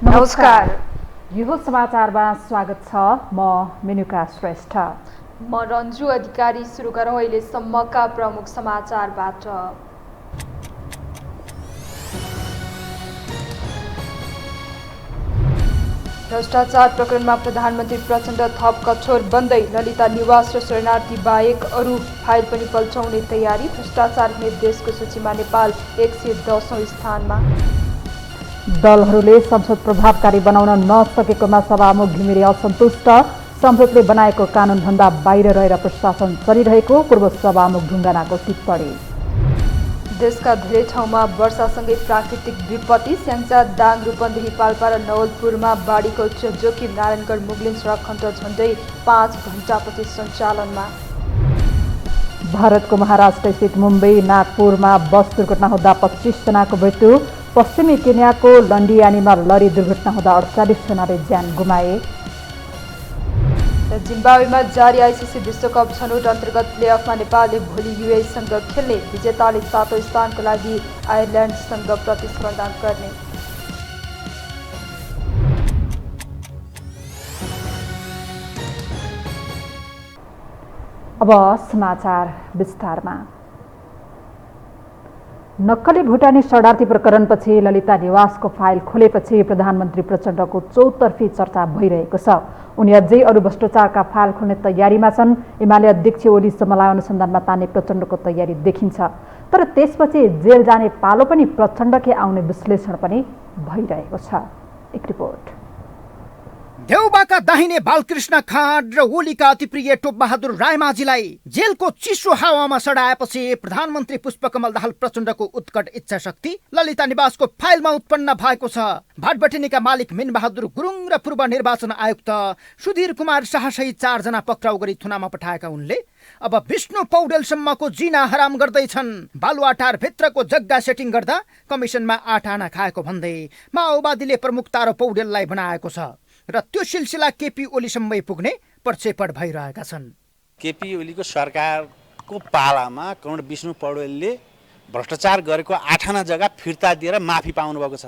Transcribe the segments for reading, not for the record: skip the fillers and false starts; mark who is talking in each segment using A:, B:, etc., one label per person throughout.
A: नमस्कार।
B: यो समाचारमा स्वागत छ। म मेनुका श्रेष्ठ।
A: म रन्जु अधिकारी। सुरु गरौँ अहिलेसम्मका प्रमुख समाचारबाट। भ्रष्टाचार प्रकरणमा प्रधानमन्त्री प्रचण्ड थप कठोर बन्दै ललिता निवास र शरणार्थी बाहेक अरू फाइल पनि पल्टाउने तयारी। भ्रष्टाचार हुने देशको सूचीमा नेपाल 110औं स्थानमा।
B: दलहरूले संसद प्रभावकारी बनाउन नसकेकोमा सभामुख घिमिरे असन्तुष्ट। संसदले बनाएको कानुनभन्दा बाहिर रहेर प्रशासन चलिरहेको पूर्व सभामुख ढुङ्गानाको टिप्पणी।
A: देशका धेरै ठाउँमा वर्षासँगै प्राकृतिक विपत्ति। स्याङ्जा, दाङ, रूपन्देही, पाल्पा र नवलपुरमा बाढीको उच्च जोखिम। नारायणगढ मुगलिन सडक खण्ड झण्डै 5 घण्टापछि सञ्चालनमा। भारतको महाराष्ट्र स्थित मुम्बई नागपुरमा बस दुर्घटना हुँदा 25 जनाको मृत्यु। पश्चिमी केन्याको लन्डियानीमा लरी दुर्घटना हुँदा 48 जनाले ज्यान गुमाए। जिम्बाब्वेमा जारी आइसिसी विश्वकप छनौट अन्तर्गत प्लेअफमा नेपालले भोलि युएईसँग खेल्ने। विजेताले 7औं स्थानको लागि आयरल्यान्डसँग प्रतिस्पर्धा गर्ने।
B: अब समाचार विस्तारमा। नक्कली भुटानी शरणार्थी प्रकरणपछि ललिता निवासको फाइल खोलेपछि प्रधानमन्त्री प्रचण्डको चौतर्फी चर्चा भइरहेको छ। उनी अझै अरू भ्रष्टाचारका फाइल खोल्ने तयारीमा छन्। एमाले अध्यक्ष ओलीसम्मलाई अनुसन्धानमा तान्ने प्रचण्डको तयारी देखिन्छ। तर त्यसपछि जेल जाने पालो पनि प्रचण्डकै आउने विश्लेषण पनि भइरहेको छ। एक रिपोर्ट।
C: देउबाका दाहिने बालकृष्ण खाँड र ओलीका अति प्रिय टोपबहादुर रायमाझीलाई जेलको चिसो हावामा सडाएपछि प्रधानमन्त्री पुष्पकमल दाहाल प्रचण्डको उत्कट इच्छा शक्ति ललिता निवासको फाइलमा उत्पन्न भएको छ। भाटबटेनीका मालिक मिनबहादुर गुरुङ र पूर्व निर्वाचन आयुक्त सुधीर कुमार शाहसहित 4 जना पक्राउ गरी थुनामा पठाएका उनले अब विष्णु पौडेलसम्मको जिना हराम गर्दैछन्। बालुवाटार भित्रको जग्गा सेटिङ गर्दा कमिसनमा 8 आना खाएको भन्दै माओवादीले प्रमुख तारो पौडेललाई बनाएको छ र त्यो सिलसिला केपी ओलीसम्मै पुग्ने प्रक्षेपण भइरहेका छन्।
D: केपी ओलीको सरकारको पालामा कमरेड विष्णु पौडेलले भ्रष्टाचार गरेको 8 आना जग्गा फिर्ता दिएर माफी पाउनुभएको छ।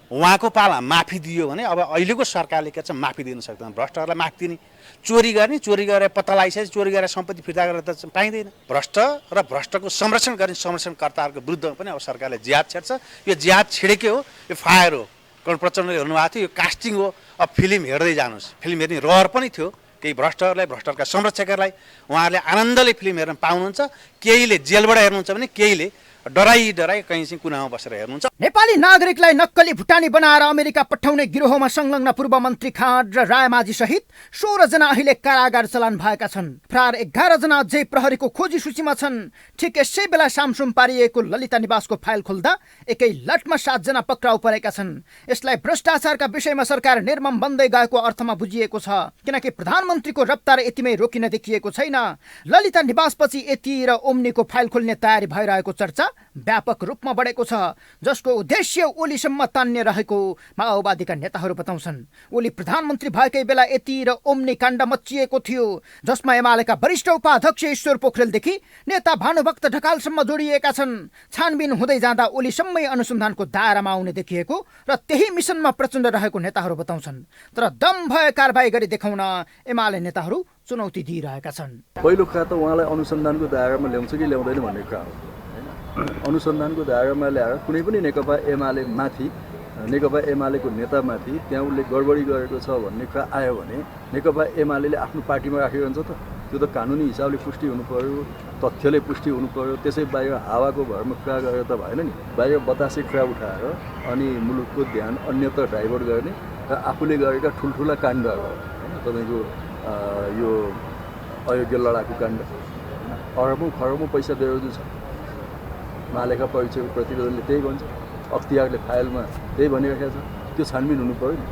D: उहाँको पालामा माफी दियो भने अब अहिलेको सरकारले के छ माफी दिन सक्दैन। भ्रष्टहरूलाई माफी दिने, चोरी गर्ने, चोरी गरेर पत्ता लगाइसकेपछि चोरी गरेर सम्पत्ति फिर्ता गरेर त पाइँदैन। भ्रष्ट र भ्रष्टको संरक्षण गर्ने संरक्षणकर्ताहरूको विरुद्धमा पनि अब सरकारले जिहाद छेड्छ। यो जिहाद छिडेकै हो, यो फायर हो। कमरेड प्रचण्डले हेर्नुभएको थियो, यो कास्टिङ हो। अब फिल्म हेर्दै जानुहोस्। फिल्म हेर्ने रहर पनि थियो केही भ्रष्टहरूलाई, भ्रष्टका संरक्षकहरूलाई। उहाँहरूले आनन्दले फिल्म हेर्न पाउनुहुन्छ। केहीले जेलबाट हेर्नुहुन्छ भने केहीले डराई कहीँ चाहिँ कुनामा बसेर हेर्नुहुन्छ।
C: नेपाली नागरिकलाई नक्कली भुटानी बनाएर अमेरिका पठाउने गिरोहमा संलग्न पूर्व मन्त्री खाँड र रायमाझी सहित 16 जना अहिले कारागार चलान भएका छन्। फरार 11 जना अझै प्रहरीको खोजी सूचीमा छन्। ठिक यसै बेला सामसुम पारिएको ललिता निवासको फाइल खोल्दा एकै लटमा 7 जना पक्राउ परेका छन्। यसलाई भ्रष्टाचारका विषयमा सरकार निर्मम बन्दै गएको अर्थमा बुझिएको छ, किनकि प्रधानमन्त्रीको रफ्तार यतिमै रोकिन देखिएको छैन। ललिता निवासपछि यति र ओम्नीको फाइल खोल्ने तयारी भइरहेको चर्चा व्यापक रूपमा बढेको छ, जसको उद्देश्य ओलीसम्म तान्ने रहेको माओवादीका नेताहरू बताउँछन्। ओली प्रधानमन्त्री भएकै बेला यति र ओम्नी काण्ड मच्चिएको थियो, जसमा एमालेका वरिष्ठ उपाध्यक्ष ईश्वर पोखरेलदेखि नेता भानुभक्त ढकालसम्म जोडिएका छन्। छानबिन हुँदै जाँदा ओलीसम्मै अनुसन्धानको दायरामा आउने देखिएको र त्यही मिसनमा प्रचण्ड रहेको नेताहरू बताउँछन्। तर दम भए कारबाही गरी देखाउन एमाले नेताहरू चुनौती दिइरहेका छन्।
E: पहिलो कुरा त उहाँलाई अनुसन्धानको दायरामा ल्याउँछ कि ल्याउँदैन भन्ने कुरा हो। अनुसन्धानको दायरामा ल्याएर कुनै पनि नेकपा एमालेको नेतामाथि त्यहाँ उसले गडबडी गरेको छ भन्ने कुरा आयो भने नेकपा एमाले आफ्नो पार्टीमा राखिरहन्छ त? त्यो त कानुनी हिसाबले पुष्टि हुनु पर्यो, तथ्यले पुष्टि हुनु पर्यो। त्यसै बाहिर हावाको भरमा कुरा गरेर त भएन नि। बाहिर बतासे कुरा उठाएर अनि मुलुकको ध्यान अन्यत्र डाइभर्ट गर्ने र आफूले गरेका ठुल्ठुला काण्डहरू, होइन, तपाईँको यो अयोग्य लडाकु काण्ड, अरबौँ खरबौँ पैसा बेरोजु छ। महालेखा परीक्षकको प्रतिवेदनले त्यही भन्छ, अख्तियारले फाइलमा त्यही भनिरहेको छ। त्यो छानबिन हुनु पर्यो नि।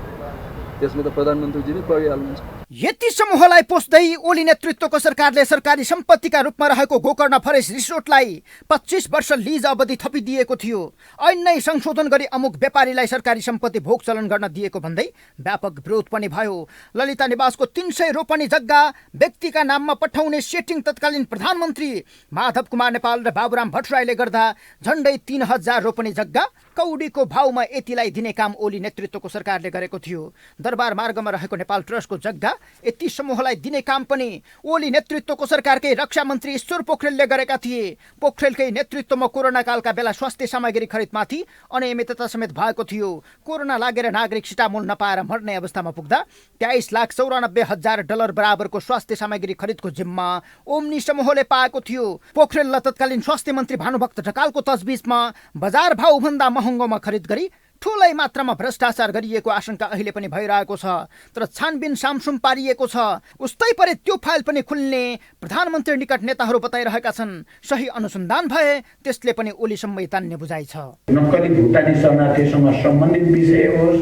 E: त्यसमा त प्रधानमन्त्रीजी नै परिहाल्नुहुन्छ।
C: यति समूहलाई पोस्दै ओली नेतृत्वको सरकारले सरकारी सम्पत्तिका रूपमा रहेको गोकर्ण फरेस्ट रिसोर्टलाई 25 वर्ष लिज अवधि थपिदिएको थियो। ऐन नै संशोधन गरी अमुक व्यापारीलाई सरकारी सम्पत्ति भोग चलन गर्न दिएको भन्दै व्यापक विरोध पनि भयो। ललिता निवासको 300 रोपनी जग्गा व्यक्तिका नाममा पठाउने सेटिङ तत्कालीन प्रधानमन्त्री माधव कुमार नेपाल र बाबुराम भट्टराईले गर्दा झण्डै 3000 रोपनी जग्गा कौडीको भाउमा यतिलाई दिने काम ओली नेतृत्वको सरकारले गरेको थियो। दरबार मार्गमा रहेको नेपाल ट्रस्टको जग्गा यति समूहलाई दिने काम पनि ओली नेतृत्वको सरकारकै रक्षा मन्त्री ईश्वर पोखरेलले गरेका थिए। पोखरेलकै नेतृत्वमा कोरोना कालका बेला स्वास्थ्य सामग्री खरिदमाथि अनियमितता समेत भएको थियो। कोरोना लागेर नागरिक सिटामोल नपाएर मर्ने अवस्थामा पुग्दा 23,94,000 बराबरको स्वास्थ्य सामग्री खरिदको जिम्मा ओम्नी समूहले पाएको थियो। पोखरेल र तत्कालीन स्वास्थ्य मन्त्री भानुभक्त ढकालको तजबिजमा बजार भाउभन्दा महँगोमा खरिद गरी ठुलै मात्रामा भ्रष्टाचार गरिएको आशंका अहिले पनि भइरहेको छ। तर छानबिन सामसुम पारिएको छ। उस्तै परे त्यो फाइल पनि खुल्ने प्रधानमन्त्री निकट नेताहरू बताइरहेका छन्। सही अनुसन्धान भए त्यसले पनि ओलीसम्मै तान्ने बुझाइ छ।
F: नक्कली भुटानी शरणार्थीसँग सम्बन्धित विषय होस्,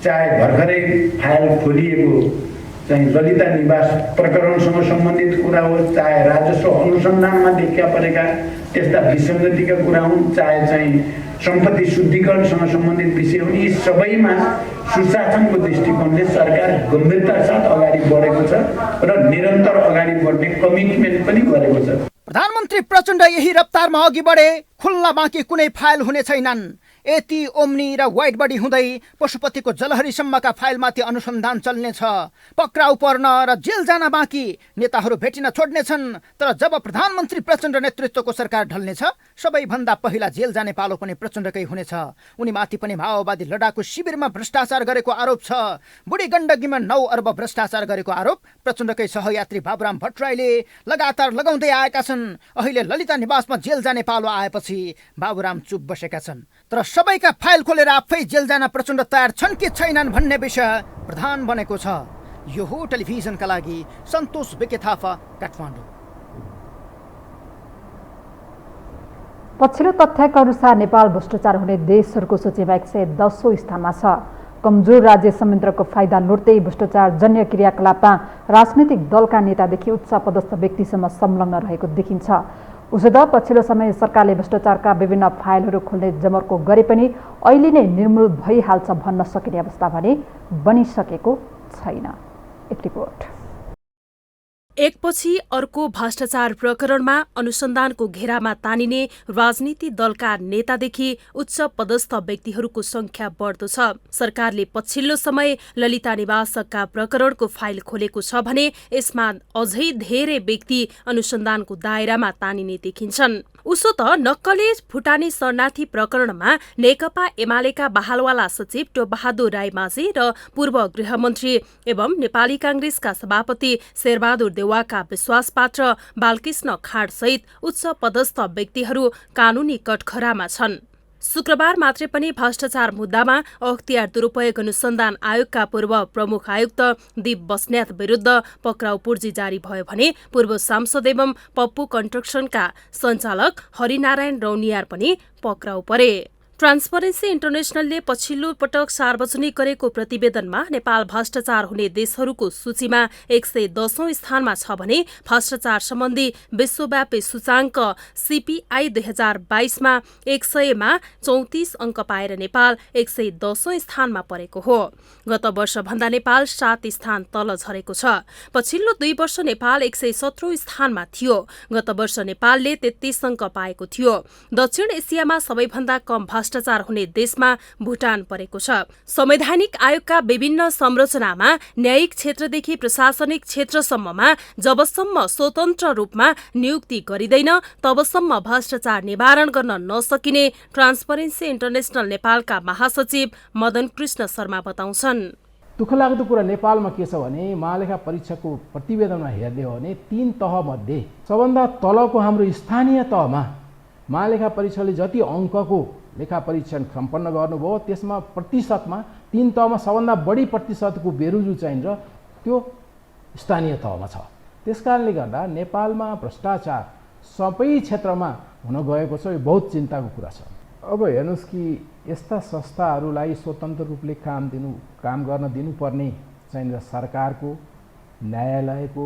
F: चाहे भर्खरै फाइल खोलिएको चाहिँ ललिता निवास प्रकरणसँग सम्बन्धित कुरा होस्, चाहे राजस्व अनुसन्धानमा देखा परेका त्यस्ता विसङ्गतिका कुरा हुन्, चाहे चाहिँ सम्पत्ति शुद्धिकरणसँग सम्बन्धित विषय हुन्, यी सबैमा सुशासनको दृष्टिकोणले सरकार गम्भीरता साथ अगाडि बढेको छ र निरन्तर अगाडि बढ्ने कमिटमेन्ट पनि गरेको छ।
C: प्रधानमन्त्री प्रचण्ड यही रफ्तारमा अघि बढे खुल्न बाँकी कुनै फाइल हुने छैनन्। यति ओम्नी र वाइट बडी हुँदै पशुपतिको जलहरीसम्मका फाइलमाथि अनुसन्धान चल्नेछ। पक्राउ पर्न र जेल जान बाँकी नेताहरू भेटिन छोड्नेछन्। तर जब प्रधानमन्त्री प्रचण्ड नेतृत्वको सरकार ढल्नेछ सबैभन्दा पहिला जेल जाने पालो पनि प्रचण्डकै हुनेछ। उनीमाथि पनि माओवादी लडाकु शिविरमा भ्रष्टाचार गरेको आरोप छ। बुढी गण्डकीमा 9 अर्ब भ्रष्टाचार गरेको आरोप प्रचण्डकै सहयात्री बाबुराम भट्टराईले लगातार लगाउँदै आएका छन्। अहिले ललिता निवासमा जेल जाने पालो आएपछि बाबुराम चुप बसेका छन्। तर सबैका फाइल खोलेर आफै जेल जान प्रचण्ड तयार छन् कि छैनन् भन्ने विषय प्रधान बनेको छ। यो हो टेलिभिजनका लागि सन्तोष बेके थापा, काठमाडौँ।
B: पछिल्लो तथ्याङ्क अनुसार नेपाल भ्रष्टाचार हुने देशहरूको सूचीमा 110औं स्थानमा छ। कमजोर राज्य संयन्त्रको फाइदा लुट्दै भ्रष्टाचार जन्य क्रियाकलापमा राजनैतिक दलका नेतादेखि उच्च पदस्थ व्यक्तिसम्म संलग्न रहेको देखिन्छ। उसो त पछिल्लो समय सरकारले भ्रष्टाचारका विभिन्न फाइलहरू खोल्ने जमर्को गरे पनि अहिले नै निर्मूल भइहाल्छ भन्न सकिने अवस्था भने बनिसकेको छैन। एक रिपोर्ट।
G: एकपछि अर्को भ्रष्टाचार प्रकरणमा अनुसन्धानको घेरामा तानिने राजनीति दलका नेतादेखि उच्च पदस्थ व्यक्तिहरूको संख्या बढ्दो छ। सरकारले पछिल्लो समय ललिता निवासका प्रकरणको फाइल खोलेको छ भने यसमा अझै धेरै व्यक्ति अनुसन्धानको दायरामा तानिने देखिन्छन्। उसो त नक्कले भुटानी शरणार्थी प्रकरणमा नेकपा एमालेका बहालवाला सचिव टोपबहादुर रायमाझी र पूर्व गृहमन्त्री एवं नेपाली कांग्रेसका सभापति शेरबहादुर देउवाका विश्वासपात्र बालकृष्ण खाँडसहित उच्च पदस्थ व्यक्तिहरू कानूनी कठघरामा छन्। शुक्रबार मात्रै पनि भ्रष्टाचार मुद्दामा अख्तियार दुरूपयोग अनुसन्धान आयोगका पूर्व प्रमुख आयुक्त दीप बस्नेत विरुद्ध पक्राउ पूर्जी जारी भयो भने पूर्व सांसद एवं पप्पू कन्स्ट्रक्सनका सञ्चालक हरिनारायण रौनियार पनि पक्राउ परे। ट्रान्सपरेन्सी इन्टरनेसनलले पछिल्लो पटक सार्वजनिक गरेको प्रतिवेदनमा नेपाल भ्रष्टाचार हुने देशहरूको सूचीमा 110औं स्थानमा छ भने भ्रष्टाचार सम्बन्धी विश्वव्यापी सूचाङ्क सीपीआई 2022मा 100मा 34 अङ्क पाएर नेपाल 110औं स्थानमा परेको हो। गत वर्षभन्दा नेपाल 7 स्थान तल झरेको छ। पछिल्लो 2 वर्ष नेपाल 117औं स्थानमा थियो। गत वर्ष नेपालले 33 अङ्क पाएको थियो। दक्षिण एसियामा सबैभन्दा कम भ्रष्टाचार हुने देशमा भुटान परेको छ। संवैधानिक आयोगका विभिन्न संरचनामा न्यायिक क्षेत्रदेखि प्रशासनिक क्षेत्रसम्ममा जबसम्म स्वतन्त्र रूपमा नियुक्ति गरिँदैन तबसम्म भ्रष्टाचार निवारण गर्न नसकिने ट्रान्सपरेन्सी इन्टरनेसनल नेपालका महासचिव मदन कृष्ण शर्मा बताउँछन्।
H: दुःखलाग्दो कुरा नेपालमा के छ भने महालेखा परीक्षाको प्रतिवेदनमा हेर्ने हो भने 3 तह मध्ये सबभन्दा तलको हाम्रो स्थानीय तहमा महालेखा परीक्षाले जति अङ्कको लेखा परीक्षण सम्पन्न गर्नुभयो त्यसमा प्रतिशतमा 3 तहमा सबभन्दा बढी प्रतिशतको बेरुजु चाहिन्छ त्यो स्थानीय तहमा छ। त्यसकारणले गर्दा नेपालमा भ्रष्टाचार सबै क्षेत्रमा हुन गएको छ। यो बहुत चिन्ताको कुरा छ। अब हेर्नुहोस् कि यस्ता संस्थाहरूलाई स्वतन्त्र रूपले काम गर्न दिनुपर्ने चाहिँ सरकारको न्यायालयको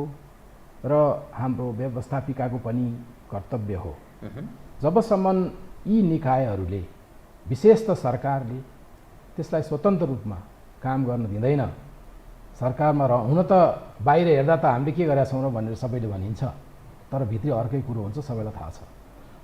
H: र हाम्रो व्यवस्थापिकाको पनि कर्तव्य हो। जबसम्म यी निकायहरूले विशेष त सरकारले त्यसलाई स्वतन्त्र रूपमा काम गर्न दिँदैन, सरकारमा हुन त बाहिर हेर्दा त हामीले के गरेका छौँ र भनेर सबैले भनिन्छ, तर भित्री अर्कै कुरो हुन्छ, सबैलाई थाहा छ।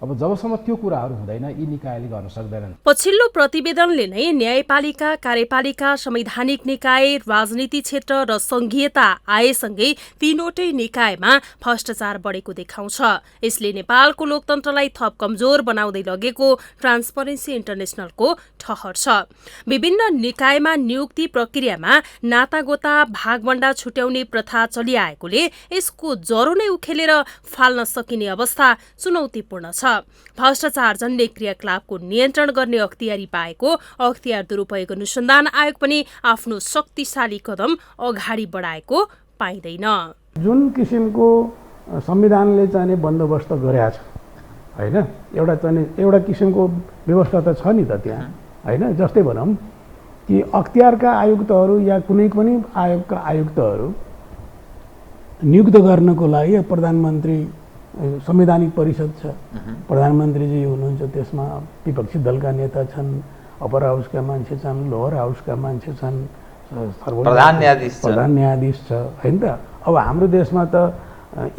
H: अब जबसम्म त्यो कुराहरू हुँदैन यी निकायले गर्न सक्दैनन्।
G: पछिल्लो प्रतिवेदनले नै न्यायपालिका, कार्यपालिका, संवैधानिक निकाय, राजनीति क्षेत्र र संघीयता आएसँगै तीनवटै निकायमा भ्रष्टाचार बढेको देखाउँछ। यसले नेपालको लोकतन्त्रलाई थप कमजोर बनाउँदै लगेको ट्रान्सपरेन्सी इन्टरनेसनलको ठहर छ। विभिन्न निकायमा नियुक्ति प्रक्रियामा नातागोता, भागभण्डा छुट्याउने प्रथा चलिआएकोले यसको जरो नै उखेलेर फाल्न सकिने अवस्था चुनौतीपूर्ण छ। भ्रष्टाचार जन्य क्रियाकलापको नियन्त्रण गर्ने अख्तियारी पाएको अख्तियार दुरुपयोग अनुसन्धान आयोग पनि आफ्नो शक्तिशाली कदम अगाडि बढाएको पाइँदैन।
I: जुन किसिमको संविधानले चाहिँ बन्दोबस्त गरेका छ हैन, एउटा किसिमको व्यवस्था त छ नि त त्यहाँ हैन। जस्तै भनौँ कि अख्तियारका आयुक्तहरू या कुनै पनि आयोगका आयुक्तहरू नियुक्त गर्नको लागि प्रधानमन्त्री संवैधानिक परिषद छ, प्रधानमन्त्रीजी हुनुहुन्छ, त्यसमा विपक्षी दलका नेता छन्, अप्पर हाउसका मान्छे छन्, लोअर हाउसका मान्छे छन्,
J: प्रधान
I: न्यायाधीश छ हैन त। अब हाम्रो देशमा त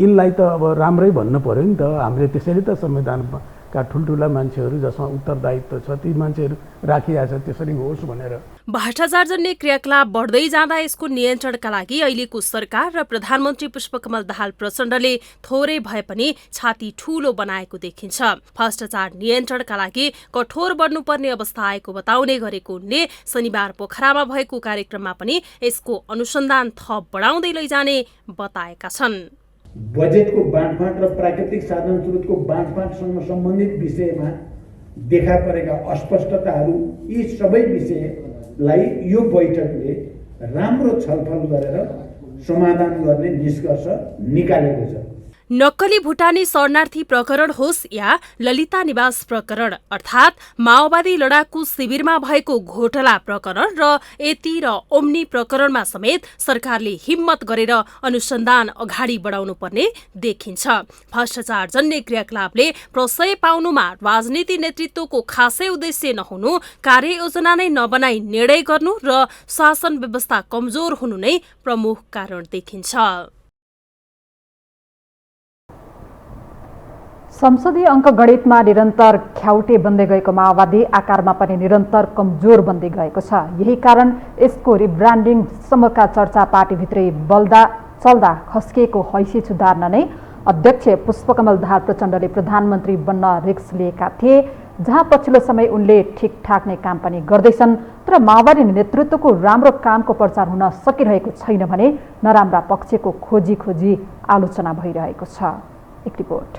I: यिनलाई त अब राम्रै भन्नु पर्यो नि त, हामीले त्यसैले त संविधानका ठुल्ठुला मान्छेहरू जसमा उत्तरदायित्व छ ती मान्छेहरू राखिएको छ, त्यसरी होस् भनेर।
G: भ्रष्टाचार जन्य क्रियाकलाप बढ्दै जाँदा यसको नियन्त्रणका लागि अहिलेको सरकार र प्रधानमन्त्री पुष्पकमल दाहाल प्रचण्डले थोरै भए पनि छाती ठूलो बनाएको देखिन्छ। भ्रष्टाचार नियन्त्रणका लागि कठोर बन्नुपर्ने अवस्था आएको बताउने गरेको उनले शनिबार पोखरामा भएको कार्यक्रममा पनि यसको अनुसन्धान थप बढाउँदै लैजाने बताएका छन्।
F: बजेटको बाँडफाँड र प्राकृतिक साधन स्रोतको बाँडफाँडसँग सम्बन्धित विषयमा देखा परेका अस्पष्टताहरू, यी सबै विषयलाई यो बैठकले राम्रो छलफल गरेर समाधान गर्ने निष्कर्ष निकालेको छ।
G: नक्कली भुटानी शरणार्थी प्रकरण होस् या ललिता निवास प्रकरण अर्थात् माओवादी लडाकु शिविरमा भएको घोटाला प्रकरण र एटी र ओम्नी प्रकरणमा समेत सरकारले हिम्मत गरेर अनुसन्धान अगाडि बढाउनु पर्ने देखिन्छ। भ्रष्टाचार जन्य क्रियाकलापले प्रशय पाउनुमा राजनीति नेतृत्वको खासै उद्देश्य नहुनु, कार्ययोजना नै नबनाई निर्णय गर्नु र शासन व्यवस्था कमजोर हुनु नै प्रमुख कारण देखिन्छ।
B: संसदीय अङ्कगणितमा निरन्तर ख्याउटे बन्दै गएको माओवादी आकारमा पनि निरन्तर कमजोर बन्दै गएको छ। यही कारण यसको रिब्रान्डिङसम्मका चर्चा पार्टीभित्रै चल्दा खस्किएको हैसियत सुधार्न नै अध्यक्ष पुष्पकमल दाहाल प्रचण्डले प्रधानमन्त्री बन्न रिस्क लिएका थिए, जहाँ पछिल्लो समय उनले ठिकठाक नै काम पनि गर्दैछन्, तर माओवादी नेतृत्वको राम्रो कामको प्रचार हुन सकिरहेको छैन भने नराम्रा पक्षको खोजी आलोचना भइरहेको छ। एक रिपोर्ट।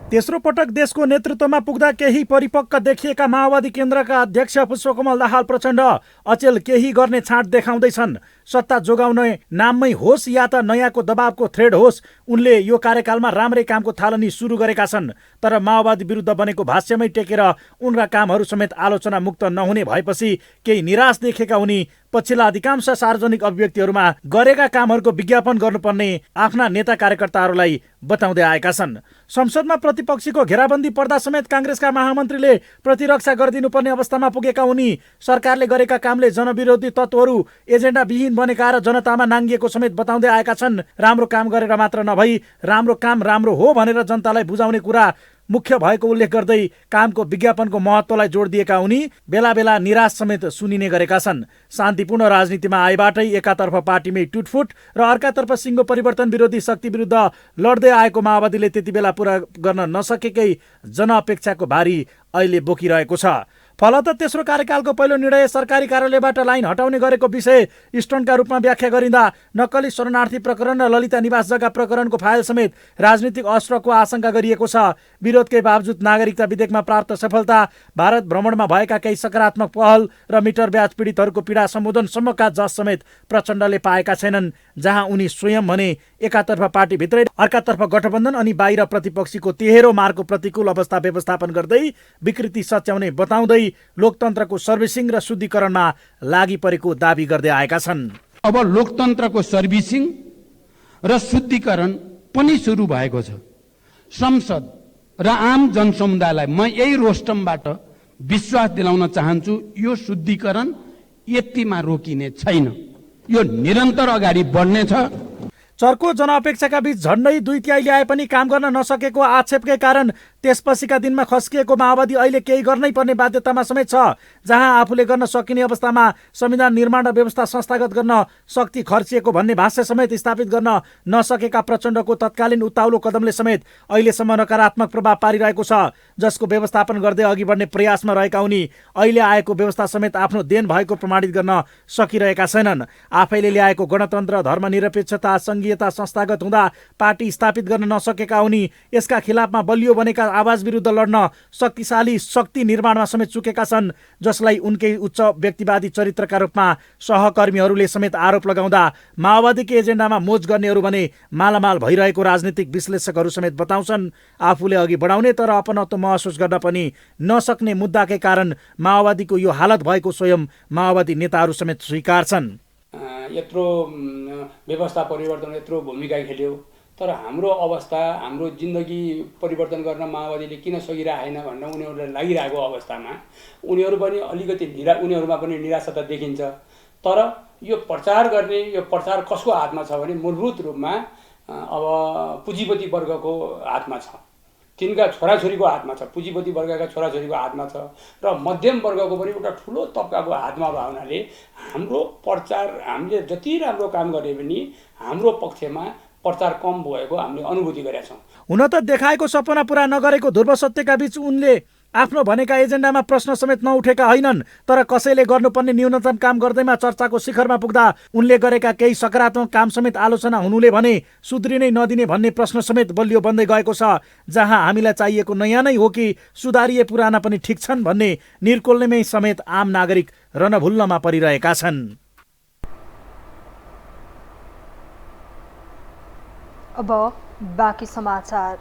C: तेस्रो पटक देशको नेतृत्वमा पुग्दा केही परिपक्व देखिएका माओवादी केन्द्रका अध्यक्ष पुष्पकमल दाहाल प्रचण्ड अचेल केही गर्ने छाँट देखाउँदैछन्। सत्ता जोगाउने नाममै होस् या त नयाँको दबावको थ्रेड होस्, उनले यो कार्यकालमा राम्रै कामको थालनी सुरु गरेका छन्। तर माओवादी विरुद्ध बनेको भाष्यमै टेकेर उनका कामहरू समेत आलोचना मुक्त नहुने भएपछि केही निराश देखेका उनी पछिल्ला अधिकांश सार्वजनिक अभिव्यक्तिहरूमा गरेका कामहरूको विज्ञापन गर्नुपर्ने आफ्ना नेता कार्यकर्ताहरूलाई बताउँदै आएका छन्। संसदमा प्रतिपक्षीको घेराबन्दी पर्दा समेत काङ्ग्रेसका महामन्त्रीले प्रतिरक्षा गरिदिनुपर्ने अवस्थामा पुगेका उनी सरकारले गरेका कामले जनविरोधी तत्त्वहरू एजेन्डाविहीन बनेका र जनतामा नाङ्गिएको समेत बताउँदै आएका छन्। राम्रो काम गरेर मात्र नभई राम्रो काम राम्रो हो भनेर जनतालाई बुझाउने कुरा मुख्य भएको उल्लेख गर्दै कामको विज्ञापनको महत्त्वलाई जोड दिएका उनी बेला बेला निराश समेत सुनिने गरेका छन्। शान्तिपूर्ण राजनीतिमा आएबाटै एकातर्फ पार्टीमै टुटफुट र अर्कातर्फ सिङ्गो परिवर्तन विरोधी शक्ति विरुद्ध लड्दै आएको माओवादीले त्यति बेला पूरा गर्न नसकेकै जनअपेक्षाको भारी अहिले बोकिरहेको छ। फलत तेस्रो कार्यकालको पहिलो निर्णय सरकारी कार्यालयबाट लाइन हटाउने गरेको विषय स्टोनका रूपमा व्याख्या गरिँदा नक्कली शरणार्थी प्रकरण र ललिता निवास जग्गा प्रकरणको फाइल समेत राजनीतिक अस्त्रको आशंका गरिएको छ। विरोधकै बावजुद नागरिकता विधेयकमा प्राप्त सफलता, भारत भ्रमणमा भएका केही सकारात्मक पहल र मिटर ब्याज पीडितहरूको पीडा सम्बोधनसम्मका जस समेत प्रचण्डले पाएका छैनन्, जहाँ उनी स्वयं भने एकातर्फ पार्टीभित्रै अर्कातर्फ गठबन्धन अनि बाहिर प्रतिपक्षीको तेह्रो मार्को प्रतिकूल अवस्था व्यवस्थापन गर्दै विकृति सच्याउने बताउँदै लोकतन्त्रको सर्भिसिङ र शुद्धिकरणमा लागि परेको दावी गर्दै आएका छन्।
J: अब लोकतन्त्रको सर्भिसिङ र शुद्धिकरण पनि सुरु भएको छ। संसद र आम जनसमुदायलाई म यही रोस्टमबाट विश्वास दिलाउन चाहन्छु, यो शुद्धिकरण यतिमा रोकिने छैन, यो निरन्तर अगाडि बढ्नेछ।
K: चर्को जनअपेक्षाका बीच झन्डै 2/3 ल्याए पनि काम गर्न नसकेको आक्षेपकै कारण त्यसपछिका दिनमा खस्किएको माओवादी अहिले केही गर्नै पर्ने बाध्यतामा समेत छ। जहाँ आफूले गर्न सकिने अवस्थामा संविधान निर्माण र व्यवस्था संस्थागत गर्न शक्ति खर्चिएको भन्ने भाष्य समेत स्थापित गर्न नसकेका प्रचण्डको तत्कालीन उत्ताउलो कदमले समेत अहिलेसम्म नकारात्मक प्रभाव पारिरहेको छ, जसको व्यवस्थापन गर्दै अघि बढ्ने प्रयासमा रहेका उनी अहिले आएको व्यवस्था समेत आफ्नो देन भएको प्रमाणित गर्न सकिरहेका छैनन्। आफैले ल्याएको गणतन्त्र, धर्मनिरपेक्षता, संघीयता संस्थागत हुँदा पार्टी स्थापित गर्न नसकेका उनी यसका खिलाफमा बलियो बनेका आवाज विरुद्ध लड्न शक्तिशाली शक्ति निर्माणमा समेत चुकेका छन्, जसलाई उनकै उच्च व्यक्तिवादी चरित्रका रूपमा सहकर्मीहरूले समेत आरोप लगाउँदा माओवादीको एजेन्डामा मोज गर्नेहरू भने मालामाल भइरहेको राजनीतिक विश्लेषकहरू समेत बताउँछन्। आफूले अघि बढाउने तर अपनत्व महसुस गर्न पनि नसक्ने मुद्दाकै कारण माओवादीको यो हालत भएको स्वयं माओवादी नेताहरू समेत स्वीकार्छन्।
L: यत्रो व्यवस्था परिवर्तन यत्रो भूमिका खेल्यो, तर हाम्रो अवस्था, हाम्रो जिन्दगी परिवर्तन गर्न माओवादीले किन सकिरहेन भन्न उनीहरूलाई लागिरहेको अवस्थामा उनीहरू पनि अलिकति उनीहरूमा पनि निराशा त देखिन्छ। तर यो प्रचार गर्ने, यो प्रचार कसको हातमा छ भने मूलभूत रूपमा अब पुँजीपति वर्गको हातमा छ, तिनका छोराछोरीको हातमा छ, पुँजीपति वर्गका छोराछोरीको हातमा छ र मध्यम वर्गको पनि एउटा ठुलो तबकाको हातमा भएको हुनाले हाम्रो प्रचार, हामीले जति राम्रो काम गरे पनि हाम्रो पक्षमा प्रचार कम भएको हामीले अनुभूति गरेका छौँ।
K: हुन त देखाएको सपना पुरा नगरेको ध्रुव सत्यका बीच उनले आफ्नो भनेका एजेन्डामा प्रश्न समेत नउठेका होइनन्, तर कसैले गर्नुपर्ने न्यूनतम काम गर्दैमा चर्चाको शिखरमा पुग्दा उनले गरेका केही सकारात्मक काम समेत आलोचना हुनुले भने सुध्रिनै नदिने भन्ने प्रश्न समेत बलियो बन्दै गएको छ। जहाँ हामीलाई चाहिएको नयाँ नै हो कि सुधारिए पुराना पनि ठिक छन् भन्ने निर्कोल्नेमै समेत आम नागरिक रणभुल्लमा परिरहेका छन्।
A: अब बाँकी समाचार।